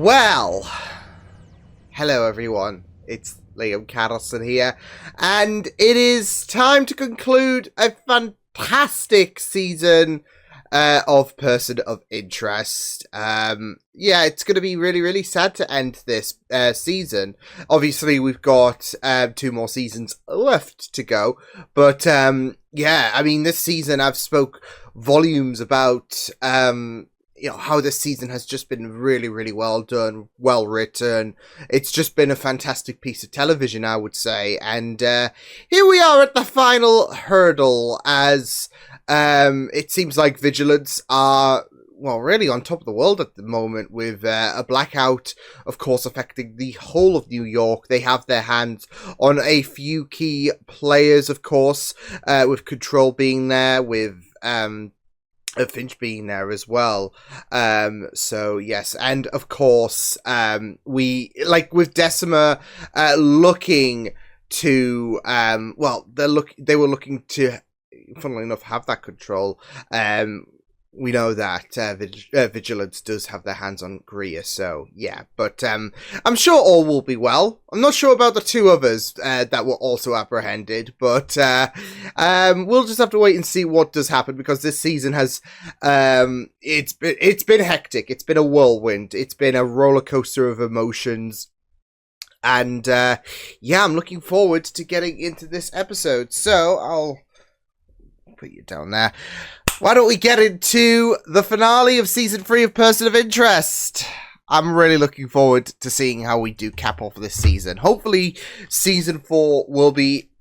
Well, hello everyone, it's Liam Catterson here, and it is time to conclude a fantastic season of Person of Interest. Yeah, it's going to be really sad to end this season. Obviously, we've got 2 more seasons left to go, but yeah, I mean, this season I've spoke volumes about you know, how this season has just been really well done, well written. It's just been a fantastic piece of television, I would say. And here we are at the final hurdle, as it seems like Vigilance are, well, really on top of the world at the moment, with a blackout, of course, affecting the whole of New York. They have their hands on a few key players, of course, with Control being there, with Finch being there as well. So yes, and of course, we, like, with Decima looking to well, they were looking to, funnily enough, have that control. We know that Vigilance does have their hands on Greer, so yeah. But I'm sure all will be well. I'm not sure about the 2 others that were also apprehended, but we'll just have to wait and see what does happen, because this season has it's been hectic. It's been a whirlwind. It's been a roller coaster of emotions. And yeah, I'm looking forward to getting into this episode. So I'll put you down there. Why don't we get into the finale of Season 3 of Person of Interest? I'm really looking forward to seeing how we do cap off this season. Hopefully, Season 4 will be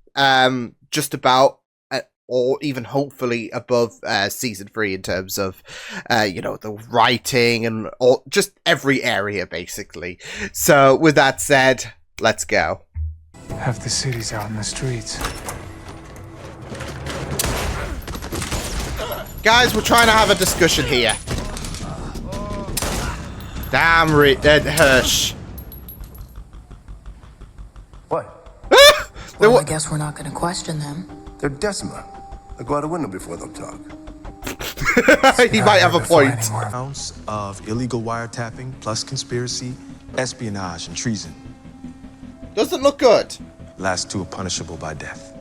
just about, or even hopefully above Season 3 in terms of, you know, the writing and all, just every area, basically. So, with that said, let's go. Half the city's out in the streets. Guys, we're trying to have a discussion here. Damn, Hirsch. What? Well, I guess we're not going to question them. They're Decima. They'll go out a window before they'll talk. He might have a point. Ounce of illegal wiretapping, plus conspiracy, espionage, and treason. Doesn't look good. Last 2 are punishable by death.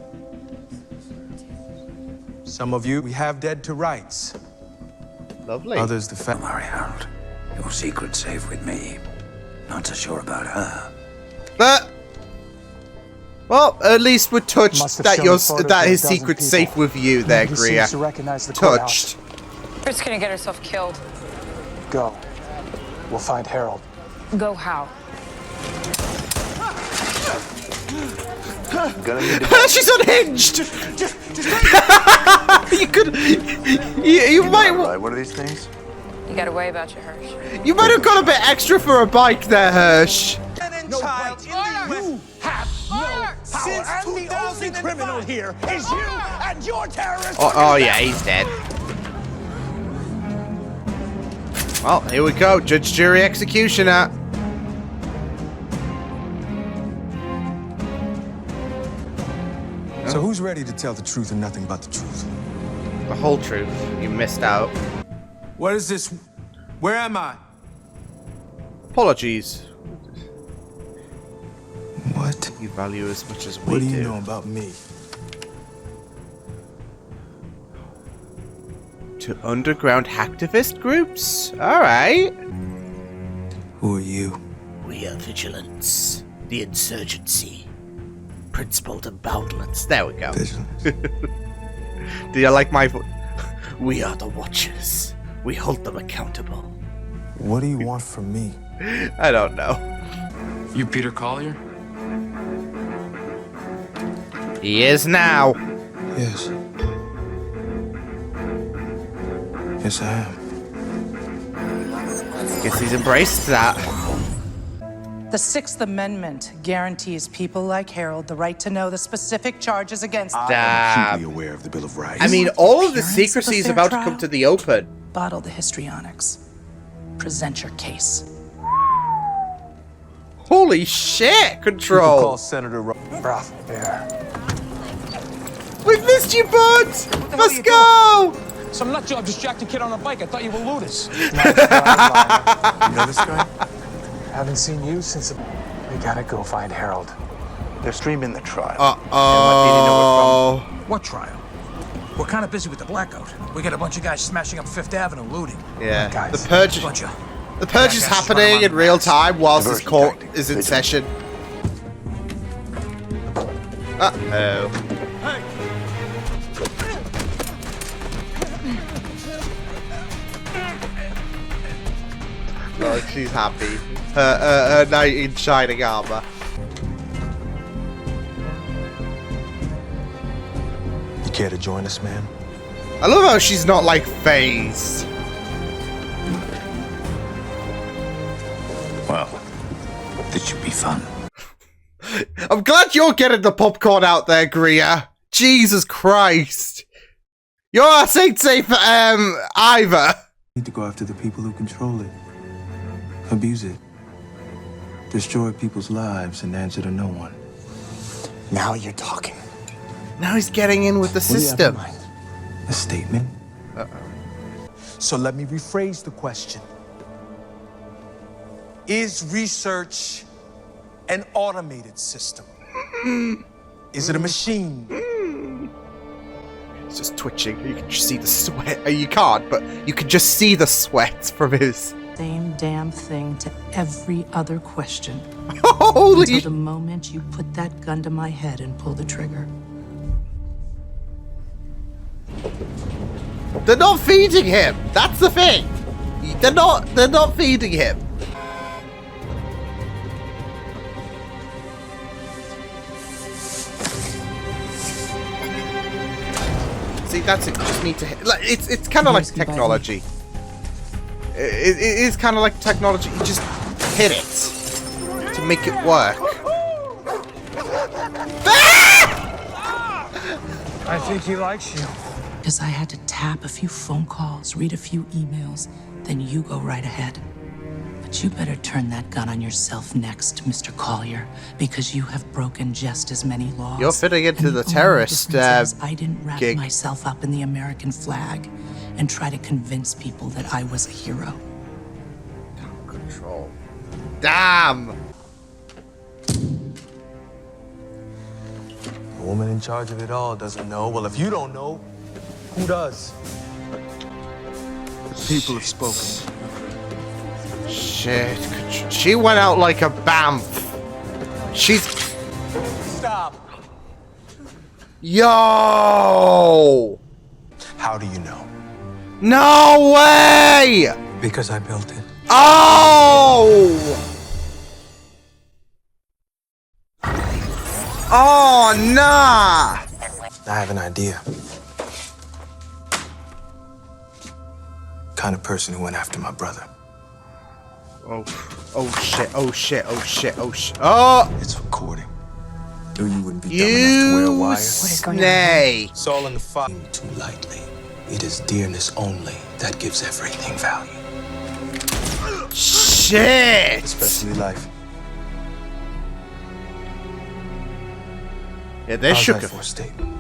Some of you we have dead to rights. Lovely. Others the Don't worry, Harold. Your secret's safe with me. Not so sure about her. But, well, at least we're touched that his secret's safe with you there, Greer. Touched. Britt's gonna get herself killed. Go. We'll find Harold. Go how? She's unhinged! You could... You might... What are these things? You gotta worry about your Hirsch. You might have got a bit extra for a bike there, Hirsch. No child in the U have no power. And the only criminal here is you and your terrorist. Oh yeah, he's dead. Well, here we go. Judge, jury, executioner. So who's ready to tell the truth and nothing but the truth? The whole truth. You missed out. What is this? Where am I? Apologies. What? You value as much as we do. What do you know about me? To underground hacktivist groups? Alright. Who are you? We are Vigilance, the insurgency. Principled and boundless. There we go. Vigilance. Do you like my voice? We are the Watchers. We hold them accountable. What do you want from me? I don't know. You Peter Collier? He is now. Yes. Yes, I am. Guess he's embraced that. The 6th Amendment guarantees people like Harold the right to know the specific charges against them. I'm acutely aware of the Bill of Rights. I mean, all of the secrecy is about to come to the open. Bottle the histrionics. Present your case. Holy shit, Control. Call Senator Broth Bear. We've missed you, bud. Let's go. Some nutjob distracted kid on a bike. I thought you were looters. You know this guy? Haven't seen you since... We gotta go find Harold. They're streaming the trial. Uh-oh. What trial? We're kind of busy with the blackout. We got a bunch of guys smashing up Fifth Avenue looting. Yeah, Guys, the purge. Bunch of... The purge is happening in real time whilst this court is in session. Uh-oh. Oh, she's happy. Her knight in shining armor. You care to join us, man? I love how she's not like phased. Well, this should be fun. I'm glad you're getting the popcorn out there, Greer. Jesus Christ. You're our saint safe, Ivor. Need to go after the people who control it. Abuse it. Destroy people's lives and answer to no one. Now you're talking. Now he's getting in with the system. A statement? Uh-oh. So let me rephrase the question. Is research an automated system? Is it a machine? He's just twitching. You can just see the sweat. You can't, but you can just see the sweat from his... Same damn thing to every other question. Holy... Until the moment you put that gun to my head and pull the trigger. They're not feeding him. That's the thing. They're not feeding him. See, that's it. You just need to hit. Like, it's kind of like technology. It is kind of like technology. You just hit it to make it work. I think he likes you. Because I had to tap a few phone calls, read a few emails, then you go right ahead. But you better turn that gun on yourself next, Mr. Collier, because you have broken just as many laws. You're fitting into the terrorist I didn't wrap gig. myself up in the American flag and try to convince people that I was a hero. Control. Damn! The woman in charge of it all doesn't know. Well, if you don't know, who does? The people have spoken. Shit. She went out like a bamf. She's... Stop. Yo! How do you know? No way! Because I built it. Oh! Oh, nah! I have an idea. Kind of person who went after my brother. Oh shit, oh shit, oh shit, oh shit. Oh! It's recording. Knew you wouldn't be dumb enough to wear a wire. What is going on? It's all in the fire. Too lightly. It is dearness only that gives everything value. Shit! Especially life. Yeah, they're shook for a statement.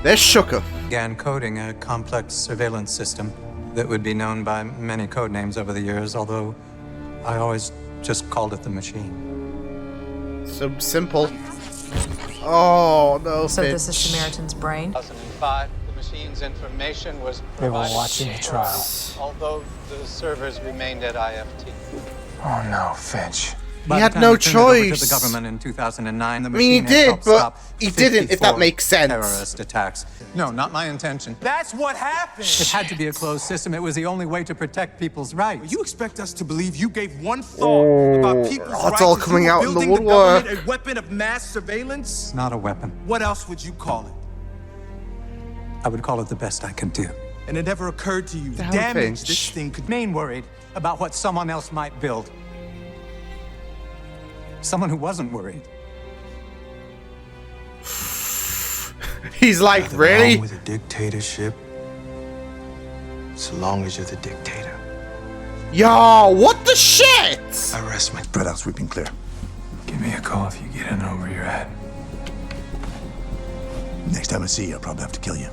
They're shook. Began coding a complex surveillance system that would be known by many code names over the years, although I always just called it the Machine. So simple. Oh, no, So this is Samaritan's brain? 2005, the machine's information was They were provided watching the trial. although the servers remained at IFT. Oh no, Finch. He had no choice. The government in 2009, the I mean, he Machine had did, helped but stop he didn't, if that 54 makes sense. Terrorist attacks. No, not my intention. That's what happened. It had to be a closed system. It was the only way to protect people's rights. You expect us to believe you gave one thought about people's rights? It's all coming out in the woodwork. A weapon of mass surveillance? It's not a weapon. What else would you call it? I would call it the best I can do. And it never occurred to you the Damn, damage Finch. this thing could Remain worried about what someone else might build. Someone who wasn't worried. He's like, Nothing really? wrong with a dictatorship, so long as you're the dictator. Yo, what the shit? I rest my... Spread out, sweeping clear. Give me a call if you get in over your head. Next time I see you, I'll probably have to kill you.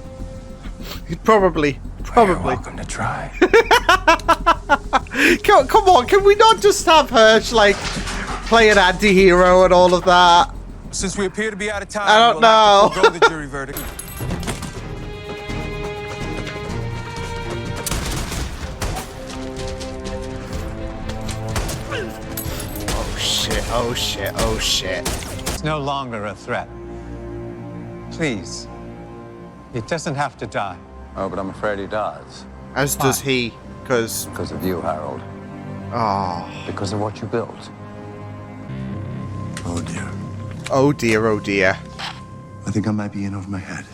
Probably. You're welcome to try. Come on, can we not just have Hirsch, like, play an anti-hero and all of that? Since we appear to be out of time, I don't know. we'll have to forego the jury verdict. Oh shit, oh shit, oh shit. It's no longer a threat. Please. It doesn't have to die. Oh, but I'm afraid he does. As does he, because... Because of you, Harold. Oh. Because of what you built. Oh dear. Oh dear, oh dear. I think I might be in over my head.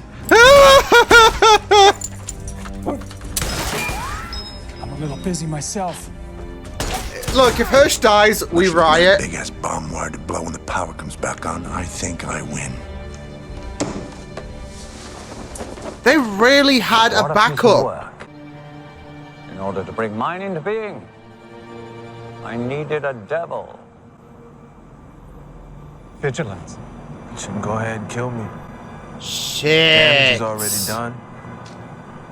I'm a little busy myself. Look, if Hirsch dies, we riot. Big ass bomb wire to blow when the power comes back on. I think I win. They really had a backup. In order to bring mine into being, I needed a devil. Vigilance. You shouldn't go ahead and kill me. Shit. Damage is already done.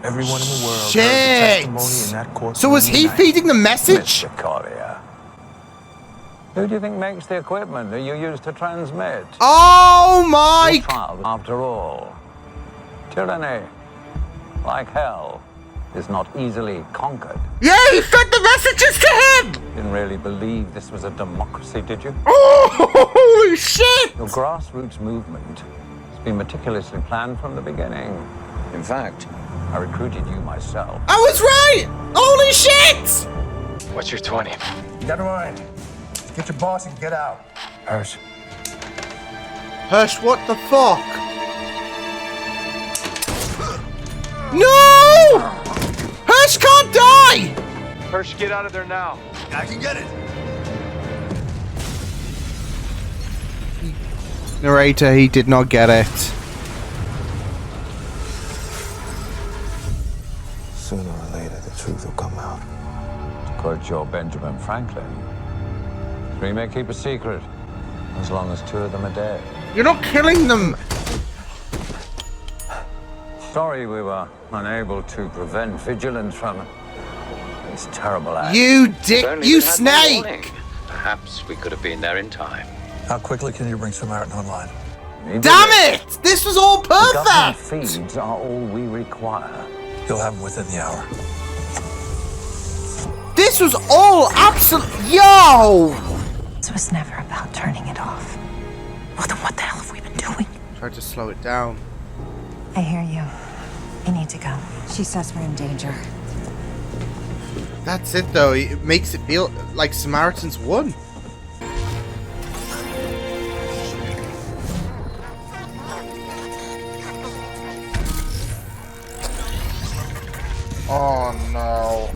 Everyone in the world heard the Shit. testimony in that court. So was he feeding the message? Mr. Collier. Who do you think makes the equipment that you use to transmit? Oh my... Your child, after all. Tyranny, like hell, is not easily conquered. Yeah, he fed the messages to him! Didn't really believe this was a democracy, did you? Oh, holy shit! Your grassroots movement has been meticulously planned from the beginning. In fact, I recruited you myself. I was right! Holy shit! What's your 20? Never mind. Get your boss and get out. Hirsch. Hirsch, what the fuck? No! Hirsch can't die! Hirsch, get out of there now. I can get it. Narrator, he did not get it. Sooner or later, the truth will come out. To quote your Benjamin Franklin, three may keep a secret as long as two of them are dead. You're not killing them! Sorry we were unable to prevent vigilance from this terrible act. You dick, you snake! Perhaps we could have been there in time. How quickly can you bring Samaritan online? Damn it! This was all The government perfect! feeds are all we require. You'll have him within the hour. This was all absolute. Yo! This was never about turning it off. Well, then what the hell have we been doing? Try to slow it down. I hear you. I need to go. She says we're in danger. That's it though, it makes it feel like Samaritans won. Oh no.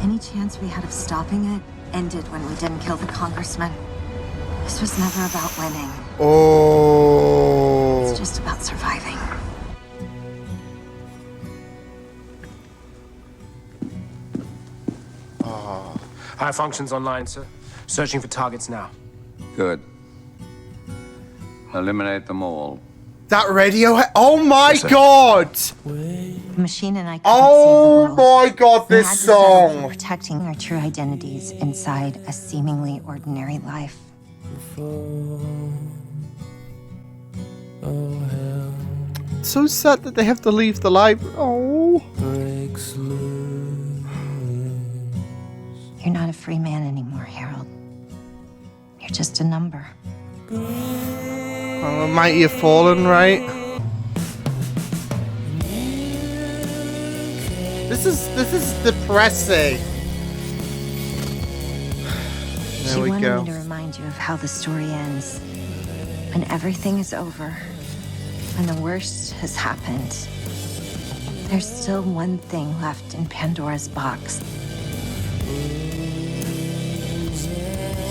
Any chance we had of stopping it ended when we didn't kill the congressman. This was never about winning. Oh. It's just about surviving. High functions online, sir. Searching for targets now. Good. Eliminate them all. That radio. Oh my god! Machine and I couldn't Oh save the world. my god, We this had to settle for song! protecting our true identities inside a seemingly ordinary life. It's so sad that they have to leave the library. Oh. You're not a free man anymore, Harold. You're just a number. Oh, mighty have fallen, right? This is depressing. There She we wanted go. me to remind you of how the story ends. When everything is over, when the worst has happened, there's still one thing left in Pandora's box.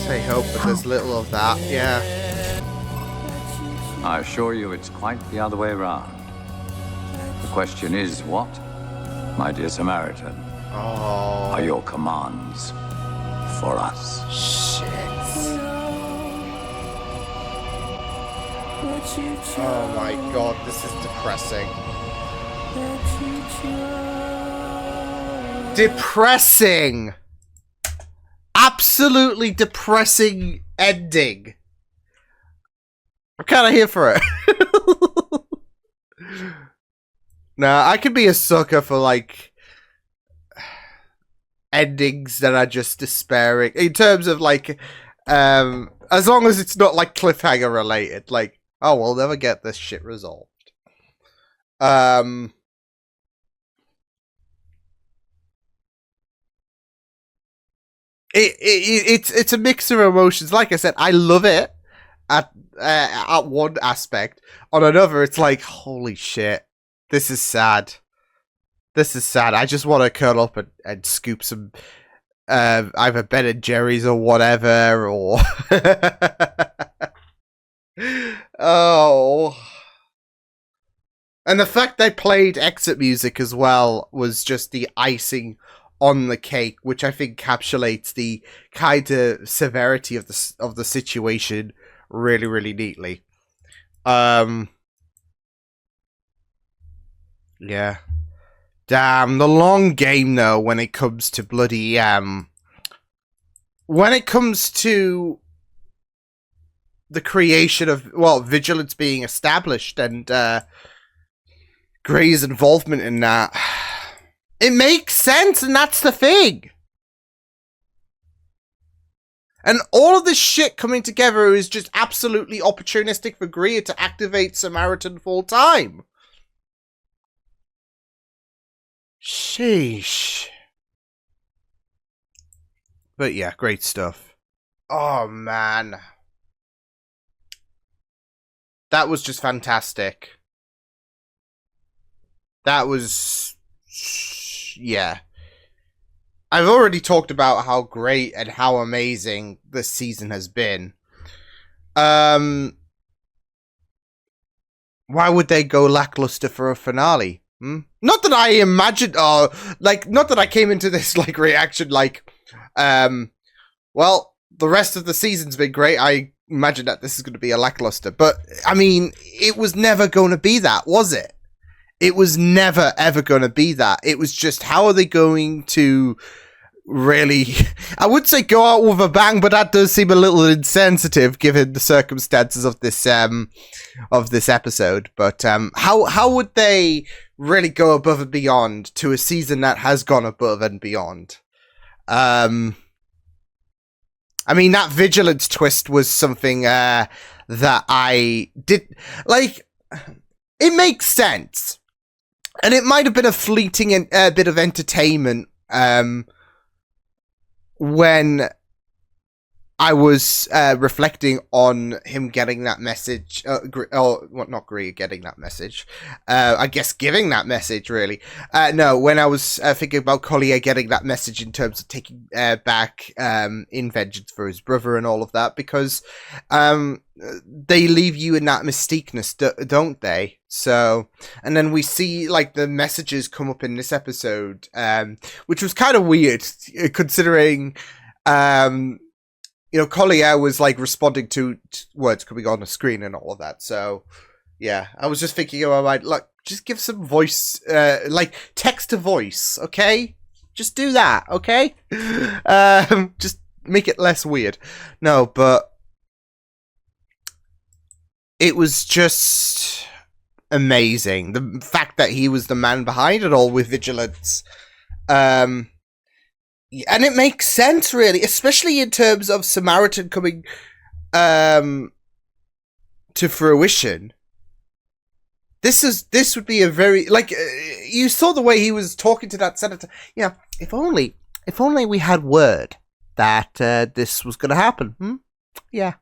Say hope, but there's little of that, yeah. I assure you it's quite the other way around. The question is what, my dear Samaritan, are your commands for us? Shit. Oh my god, this is depressing. Depressing! Absolutely. absolutely depressing ending. I'm kind of here for it. Now, I could be a sucker for, like, endings that are just despairing. In terms of, like, as long as it's not, like, cliffhanger related. Like, oh, we'll never get this shit resolved. It's a mix of emotions. Like I said, I love it at one aspect. On another, it's like, holy shit, this is sad. This is sad. I just want to curl up and scoop some either Ben and Jerry's or whatever, or oh. And the fact they played exit music as well was just the icing on the cake, which I think encapsulates the kind of severity of the situation really, really neatly. Yeah. Damn, the long game though when it comes to bloody when it comes to the creation of, well, vigilance being established and Gray's involvement in that. It makes sense, and that's the thing. And all of this shit coming together is just absolutely opportunistic for Greer to activate Samaritan full time. Sheesh. But yeah, great stuff. Oh, man. That was just fantastic. That was... yeah. I've already talked about how great and how amazing this season has been. Why would they go lackluster for a finale? Not that I imagined, not that I came into this, like, reaction, like, well, the rest of the season's been great. I imagine that this is going to be a lackluster. But, I mean, it was never going to be that, was it? It was never, ever going to be that. It was just, how are they going to really... I would say go out with a bang, but that does seem a little insensitive given the circumstances of this episode. But how would they really go above and beyond to a season that has gone above and beyond? I mean, that vigilance twist was something that I did... like, it makes sense. And it might have been a fleeting bit of entertainment when I was reflecting on him getting that message, not Greer getting that message, I guess giving that message, really. No, when I was thinking about Collier getting that message in terms of taking back in vengeance for his brother and all of that, because they leave you in that mystiqueness, don't they? So, and then we see, like, the messages come up in this episode, which was kind of weird, considering... you know, Collier was, like, responding to words coming on the screen and all of that. So, yeah, I was just thinking, look, just give some voice, like, text to voice, okay? Just do that, okay? Just make it less weird. No, but it was just amazing. The fact that he was the man behind it all with vigilance. And it makes sense, really, especially in terms of Samaritan coming to fruition. This would be a very, like, you saw the way he was talking to that senator. Yeah, if only we had word that this was going to happen. Yeah.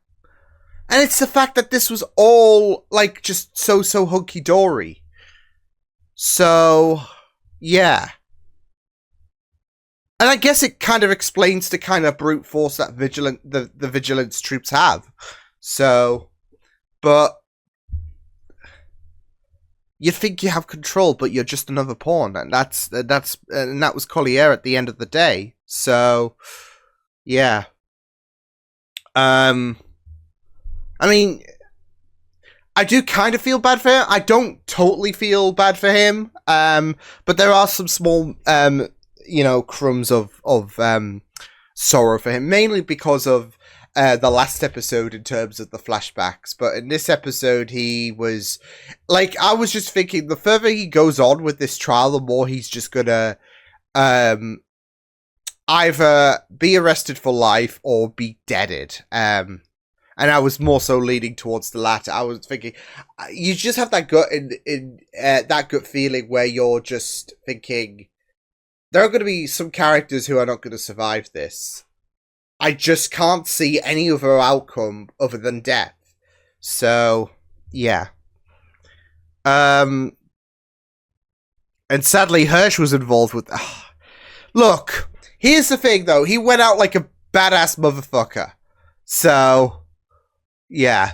And it's the fact that this was all, like, just so hunky-dory. So, yeah. And I guess it kind of explains the kind of brute force that the vigilance troops have. So, but you think you have control, but you're just another pawn, and that was Collier at the end of the day. So, yeah. I mean, I do kind of feel bad for him. I don't totally feel bad for him. But there are some small, you know, crumbs of sorrow for him, mainly because of the last episode in terms of the flashbacks. But in this episode, he was like, I was just thinking, the further he goes on with this trial, the more he's just gonna either be arrested for life or be deaded. And I was more so leaning towards the latter. I was thinking, you just have that gut that gut feeling where you're just thinking, there are going to be some characters who are not going to survive this. I just can't see any other outcome other than death. So, yeah. And sadly, Hirsch was involved with... Look, here's the thing, though. He went out like a badass motherfucker. So, yeah.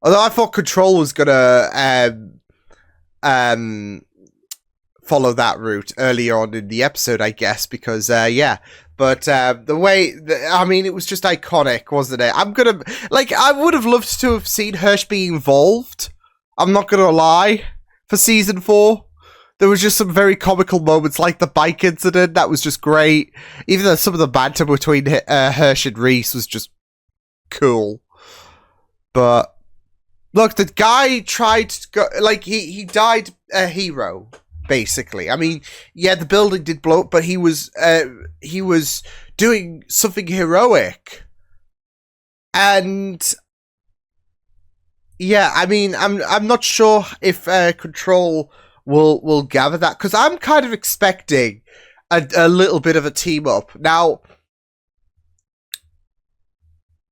Although I thought Control was gonna follow that route earlier on in the episode, I guess, because, yeah. But the way, I mean, it was just iconic, wasn't it? I would have loved to have seen Hirsch be involved. I'm not gonna lie. For season 4. There was just some very comical moments, like the bike incident. That was just great. Even though some of the banter between Hirsch and Reese was just cool. But, look, the guy tried to go, like, he died a hero, basically. I mean, yeah, the building did blow up, but he was doing something heroic. And, yeah, I mean, I'm not sure if Control will gather that, because I'm kind of expecting a little bit of a team up. Now,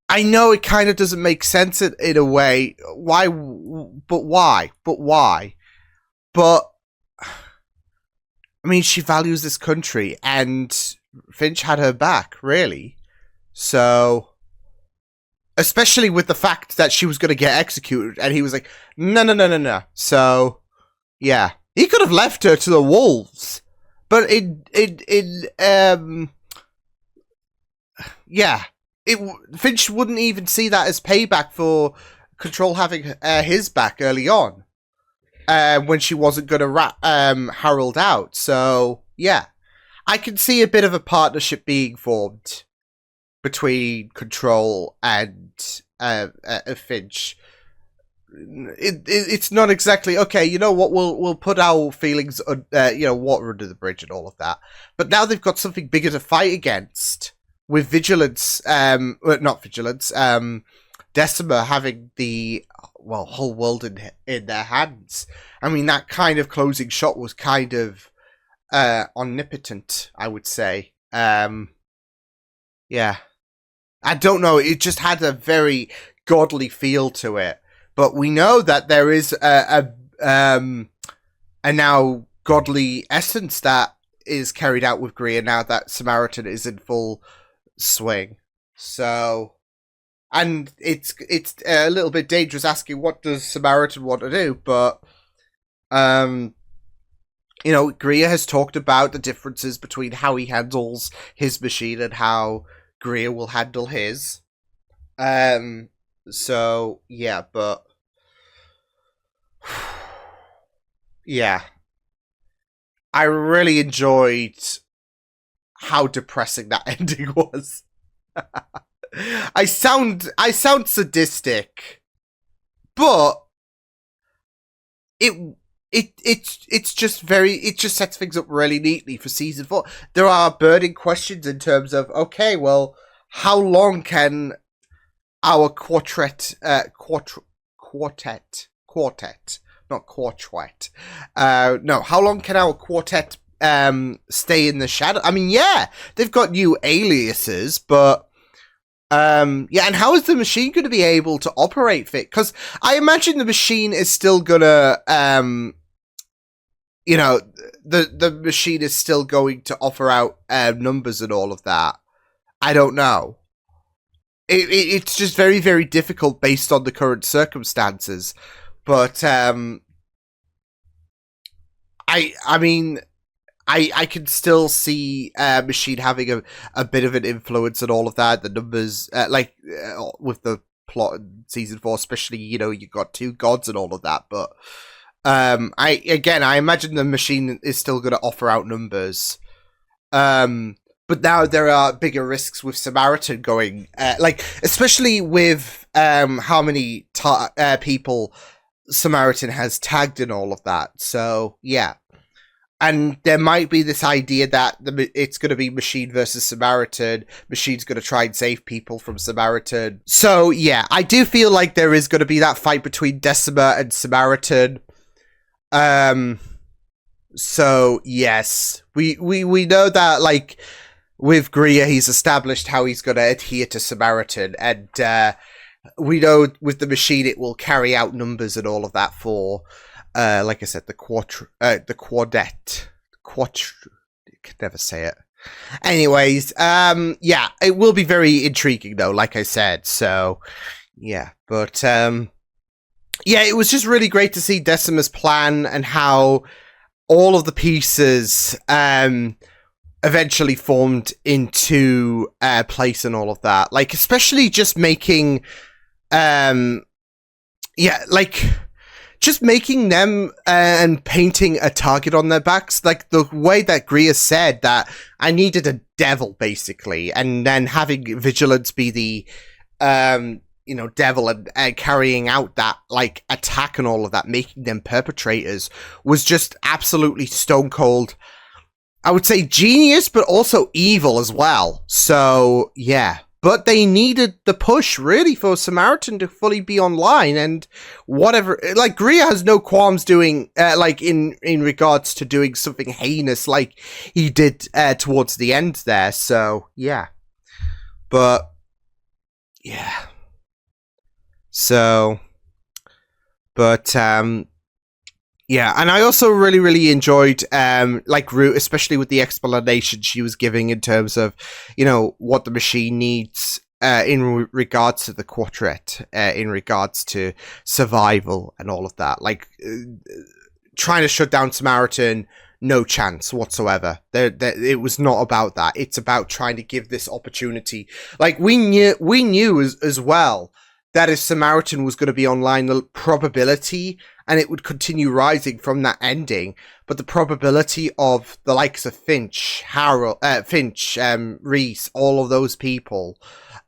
I know it kind of doesn't make sense in a way. Why? But why? But, I mean, she values this country, and Finch had her back, really. So, especially with the fact that she was going to get executed, and he was like, no. So, yeah. He could have left her to the wolves. But yeah. Finch wouldn't even see that as payback for Control having his back early on. When she wasn't going to rat Harold out. So, yeah. I can see a bit of a partnership being formed between Control and Finch. It's not exactly, okay, you know what, we'll put our feelings, water under the bridge and all of that. But now they've got something bigger to fight against. With Vigilance, not Vigilance, Decima having the whole world in their hands. I mean, that kind of closing shot was kind of omnipotent, I would say. Yeah. I don't know, it just had a very godly feel to it. But we know that there is a now godly essence that is carried out with Greer now that Samaritan is in full swing. So, and it's a little bit dangerous asking what does Samaritan want to do, but Greer has talked about the differences between how he handles his machine and how Greer will handle his. So, yeah, but yeah. I really enjoyed how depressing that ending was. I sound sadistic, but it's just it just sets things up really neatly for season 4. There are burning questions in terms of, okay, well, how long can our quartet, not quartet. No, how long can our quartet stay in the shadow? I mean, yeah, they've got new aliases, but yeah, and how is the machine going to be able to operate fit? Because I imagine the machine is still gonna, the machine is still going to offer out numbers and all of that. I don't know. It's just very, very difficult based on the current circumstances. But I mean, I can still see Machine having a bit of an influence and all of that. The numbers, with the plot in season 4, especially, you got 2 gods and all of that. But I imagine the Machine is still going to offer out numbers. But but now there are bigger risks with Samaritan going, like, especially with how many people Samaritan has tagged and all of that. So, yeah. And there might be this idea that it's going to be Machine versus Samaritan. Machine's going to try and save people from Samaritan. So, yeah, I do feel like there is going to be that fight between Decima and Samaritan. So, yes. We know that, like, with Greer, he's established how he's going to adhere to Samaritan. And we know with the Machine, it will carry out numbers and all of that for... like I said, the quartet. I can never say it. Anyways, yeah, it will be very intriguing though, like I said. So, yeah, but yeah, it was just really great to see Decima's plan and how all of the pieces eventually formed into place and all of that. Like, especially just making, yeah, like. Just making them and painting a target on their backs, like the way that Greer said that I needed a devil, basically, and then having Vigilance be the, you know, devil and carrying out that, like, attack and all of that, making them perpetrators, was just absolutely stone cold. I would say genius, but also evil as well. So, yeah. But they needed the push, really, for Samaritan to fully be online, and whatever, like, Greer has no qualms doing, like, in regards to doing something heinous, like he did, towards the end there, so, yeah. But, yeah. So, but, yeah, and I also really, really enjoyed, like, Root, especially with the explanation she was giving in terms of, you know, what the Machine needs in regards to the quartet, in regards to survival and all of that. Like, trying to shut down Samaritan, no chance whatsoever. It was not about that. It's about trying to give this opportunity. Like, we knew as well that if Samaritan was going to be online, the probability, and it would continue rising from that ending, but the probability of the likes of Finch, Reese, all of those people,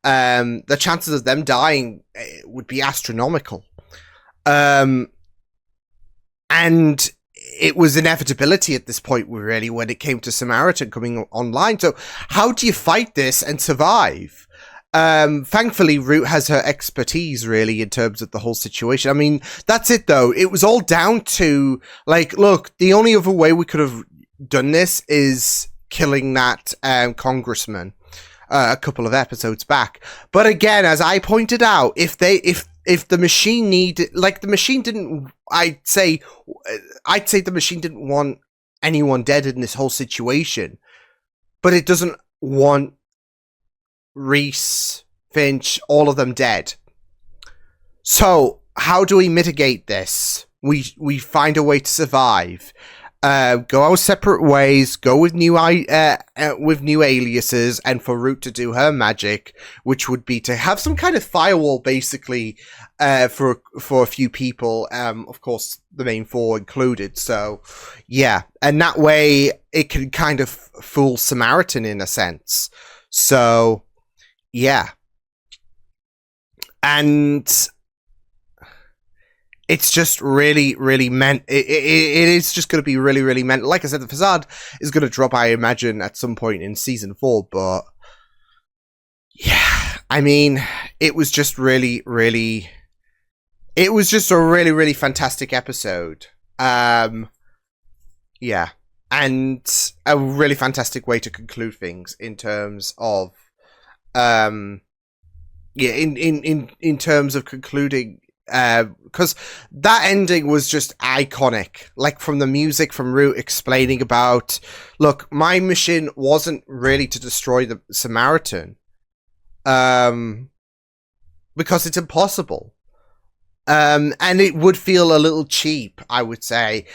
the chances of them dying would be astronomical. And it was inevitability at this point, really, when it came to Samaritan coming online. So how do you fight this and survive? Thankfully, Root has her expertise, really, in terms of the whole situation. I mean, that's it, though. It was all down to, like, look, the only other way we could have done this is killing that congressman a couple of episodes back. But again, as I pointed out, if the Machine needed, like, the Machine didn't, I'd say the Machine didn't want anyone dead in this whole situation, but it doesn't want Reese, Finch, all of them dead. So how do we mitigate this? We find a way to survive. Go our separate ways. Go with new aliases, and for Root to do her magic, which would be to have some kind of firewall, basically, for a few people. Of course, the main four included. So, yeah, and that way it can kind of fool Samaritan in a sense. So, yeah, and it's just really, really meant. It is just going to be really, really meant. Like I said, the facade is going to drop, I imagine, at some point in season 4. But yeah, I mean, it was just really, really. It was just a really, really fantastic episode. Yeah, and a really fantastic way to conclude things in terms of. Yeah, in terms of concluding, because that ending was just iconic. Like, from the music, from Root explaining about, look, my mission wasn't really to destroy the Samaritan, because it's impossible, and it would feel a little cheap, I would say,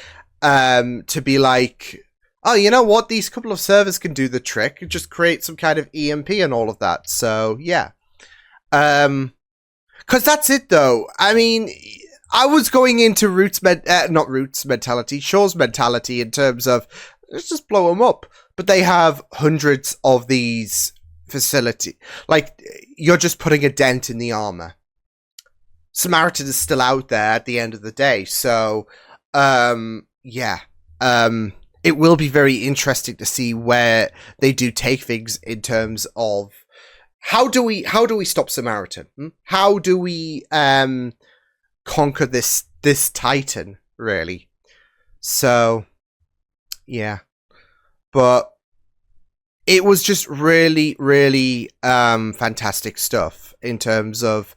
to be like, oh, you know what? These couple of servers can do the trick. Just create some kind of EMP and all of that. So, yeah. Because that's it, though. I mean, I was going into Shaw's mentality in terms of, let's just blow them up. but they have hundreds of these facility. Like, you're just putting a dent in the armor. Samaritan is still out there at the end of the day, so yeah. It will be very interesting to see where they do take things in terms of how do we stop Samaritan? How do we conquer this Titan, really? So yeah. But it was just really, really fantastic stuff in terms of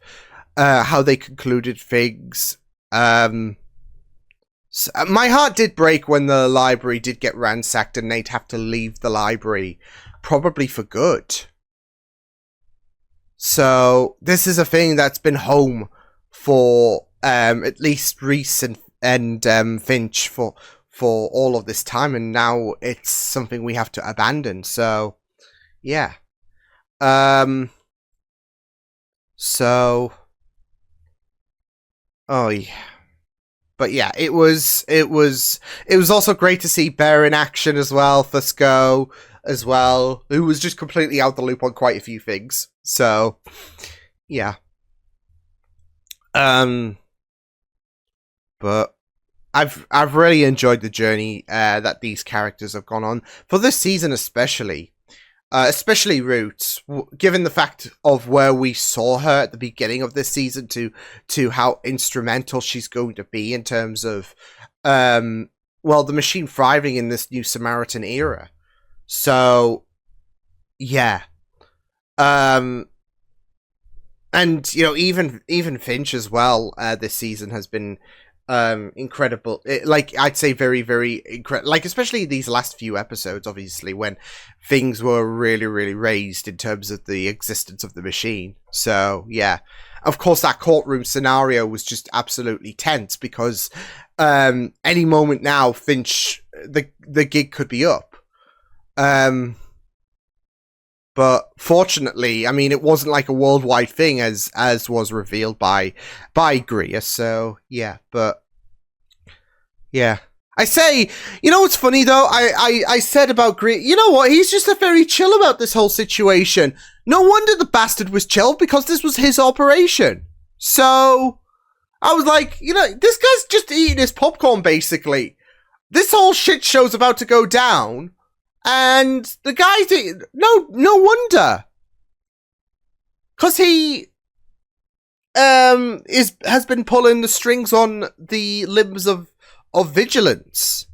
how they concluded things. So my heart did break when the library did get ransacked and they'd have to leave the library, probably for good. So this is a thing that's been home for at least Reese and Finch for all of this time, and now it's something we have to abandon. So yeah. So oh yeah. But yeah, it was also great to see Bear in action as well, Fusco as well, who was just completely out the loop on quite a few things. So yeah. But I've really enjoyed the journey that these characters have gone on for this season, especially Roots, given the fact of where we saw her at the beginning of this season to how instrumental she's going to be in terms of the machine thriving in this new Samaritan era. So yeah. And even Finch as well this season has been incredible. I'd say very, very incredible. Like, especially these last few episodes, obviously, when things were really, really raised in terms of the existence of the machine. So yeah, of course, that courtroom scenario was just absolutely tense because any moment now, Finch, the gig could be up. But fortunately, I mean, it wasn't like a worldwide thing as was revealed by Greer. So yeah, but yeah. I say, you know what's funny though? I said about Greer, you know what? He's just a very chill about this whole situation. No wonder the bastard was chill, because this was his operation. So I was like, this guy's just eating his popcorn basically. This whole shit show's about to go down. And the guy did no wonder, because he has been pulling the strings on the limbs of vigilance.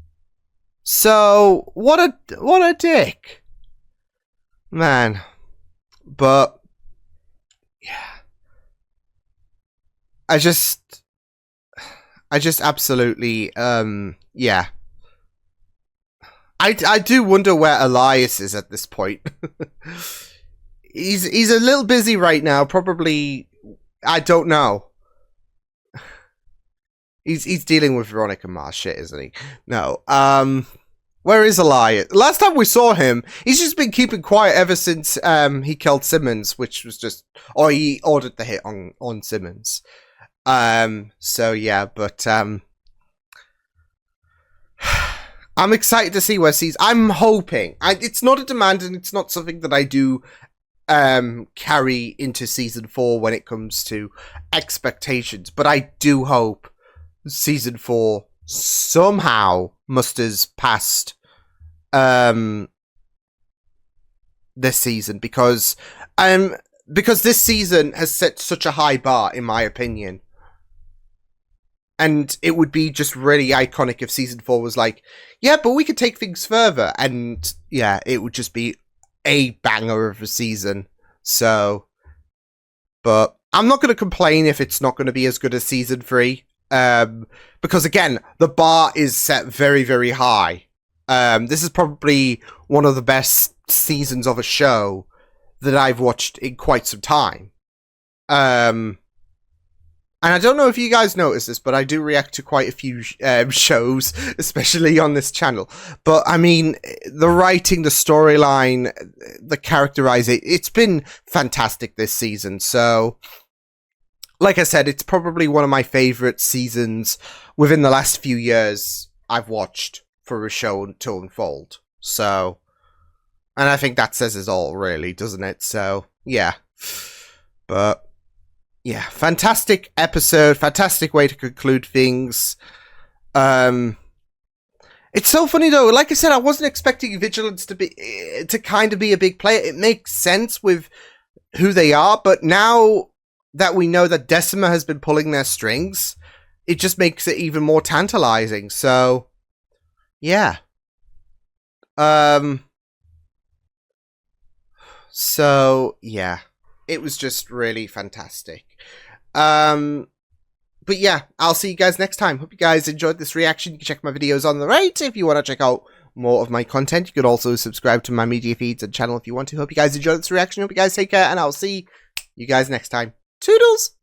So what a dick, man. But yeah, I just absolutely yeah. I do wonder where Elias is at this point. He's a little busy right now. Probably, I don't know. He's dealing with Veronica Mars shit, isn't he? No. Where is Elias? Last time we saw him, he's just been keeping quiet ever since he killed Simmons, which was just, or he ordered the hit on Simmons. So yeah, but I'm excited to see where I'm hoping. It's not a demand, and it's not something that I do carry into season 4 when it comes to expectations. But I do hope season 4 somehow musters past this season, because this season has set such a high bar, in my opinion. And it would be just really iconic if season 4 was like, yeah, but we could take things further. And yeah, it would just be a banger of a season. So, but I'm not going to complain if it's not going to be as good as season 3. Because again, the bar is set very, very high. This is probably one of the best seasons of a show that I've watched in quite some time. And I don't know if you guys notice this, but I do react to quite a few shows, especially on this channel. But, I mean, the writing, the storyline, the characterization, it's been fantastic this season. So, like I said, it's probably one of my favorite seasons within the last few years I've watched for a show to unfold. So, And I think that says it all, really, doesn't it? So, yeah. But, yeah, fantastic episode, fantastic way to conclude things. It's so funny, though. Like I said, I wasn't expecting Vigilance to kind of be a big player. It makes sense with who they are, but now that we know that Decima has been pulling their strings, it just makes it even more tantalizing. So, yeah. So, yeah. It was just really fantastic. But yeah, I'll see you guys next time. Hope you guys enjoyed this reaction. You can check my videos on the right if you want to check out more of my content. You could also subscribe to my media feeds and channel if you want to. Hope you guys enjoyed this reaction. Hope you guys take care, and I'll see you guys next time. Toodles!